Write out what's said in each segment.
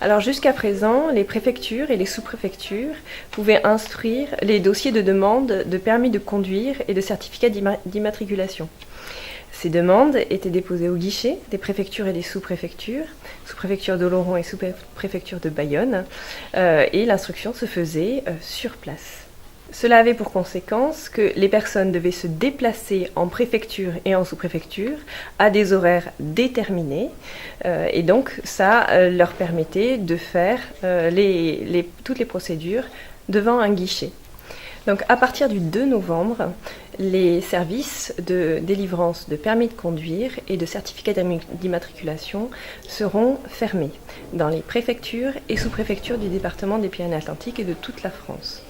Alors jusqu'à présent, les préfectures et les sous-préfectures pouvaient instruire les dossiers de demande de permis de conduire et de certificat d'immatriculation. Ces demandes étaient déposées au guichet des préfectures et des sous-préfecture d'Oloron et sous-préfecture de Bayonne, et l'instruction se faisait sur place. Cela avait pour conséquence que les personnes devaient se déplacer en préfecture et en sous-préfecture à des horaires déterminés, et donc ça leur permettait de faire toutes les procédures devant un guichet. Donc à partir du 2 novembre, les services de délivrance de permis de conduire et de certificat d'immatriculation seront fermés dans les préfectures et sous-préfectures du département des Pyrénées-Atlantiques et de toute la France.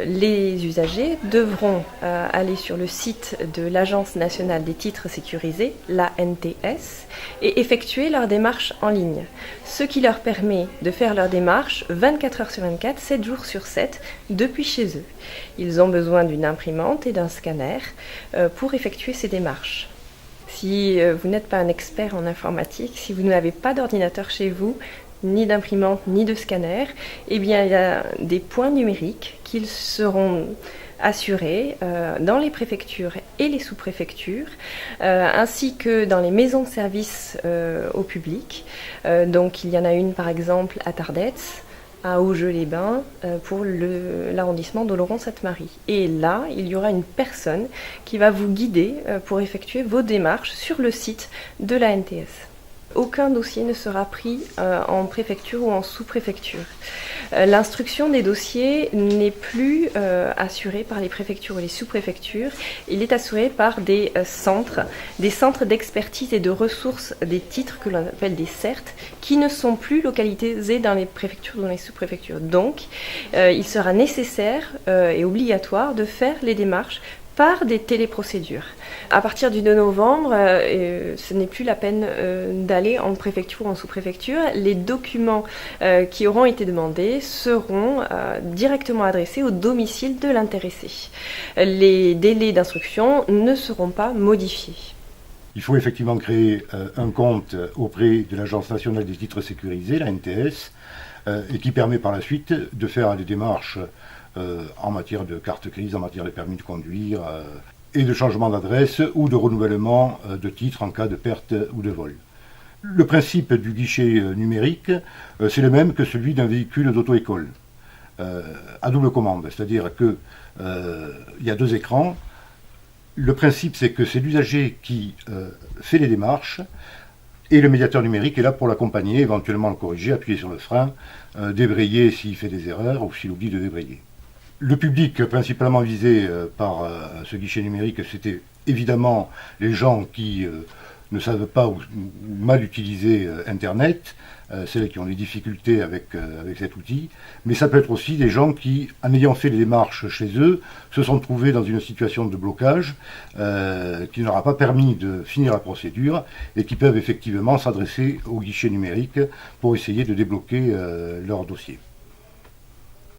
Les usagers devront aller sur le site de l'Agence nationale des titres sécurisés, l'ANTS, et effectuer leur démarche en ligne, ce qui leur permet de faire leur démarche 24 heures sur 24, 7 jours sur 7, depuis chez eux. Ils ont besoin d'une imprimante et d'un scanner pour effectuer ces démarches. Si vous n'êtes pas un expert en informatique, si vous n'avez pas d'ordinateur chez vous, ni d'imprimante, ni de scanner, eh bien, il y a des points numériques qui seront assurés dans les préfectures et les sous-préfectures, ainsi que dans les maisons de service au public. Donc, il y en a une, par exemple, à Tardets, à Augeux-les-Bains, pour l'arrondissement d'Oloron-Sainte-Marie. Et là, il y aura une personne qui va vous guider pour effectuer vos démarches sur le site de la NTS. Aucun dossier ne sera pris en préfecture ou en sous-préfecture. L'instruction des dossiers n'est plus assurée par les préfectures ou les sous-préfectures. Il est assuré par des centres d'expertise et de ressources des titres que l'on appelle des CERT, qui ne sont plus localisés dans les préfectures ou dans les sous-préfectures. Donc, il sera nécessaire et obligatoire de faire les démarches par des téléprocédures. À partir du 2 novembre, ce n'est plus la peine d'aller en préfecture ou en sous-préfecture. Les documents qui auront été demandés seront directement adressés au domicile de l'intéressé. Les délais d'instruction ne seront pas modifiés. Il faut effectivement créer un compte auprès de l'Agence nationale des titres sécurisés, la NTS, et qui permet par la suite de faire des démarches en matière de carte grise, en matière de permis de conduire, et de changement d'adresse ou de renouvellement de titre en cas de perte ou de vol. Le principe du guichet numérique, c'est le même que celui d'un véhicule d'auto-école, à double commande, c'est-à-dire qu'il y a 2 écrans. Le principe, c'est que c'est l'usager qui fait les démarches, et le médiateur numérique est là pour l'accompagner, éventuellement le corriger, appuyer sur le frein, débrayer s'il fait des erreurs ou s'il oublie de débrayer. Le public principalement visé par ce guichet numérique, c'était évidemment les gens qui ne savent pas ou mal utiliser Internet, celles qui ont des difficultés avec cet outil, mais ça peut être aussi des gens qui, en ayant fait les démarches chez eux, se sont trouvés dans une situation de blocage qui ne leur a pas permis de finir la procédure et qui peuvent effectivement s'adresser au guichet numérique pour essayer de débloquer leur dossier.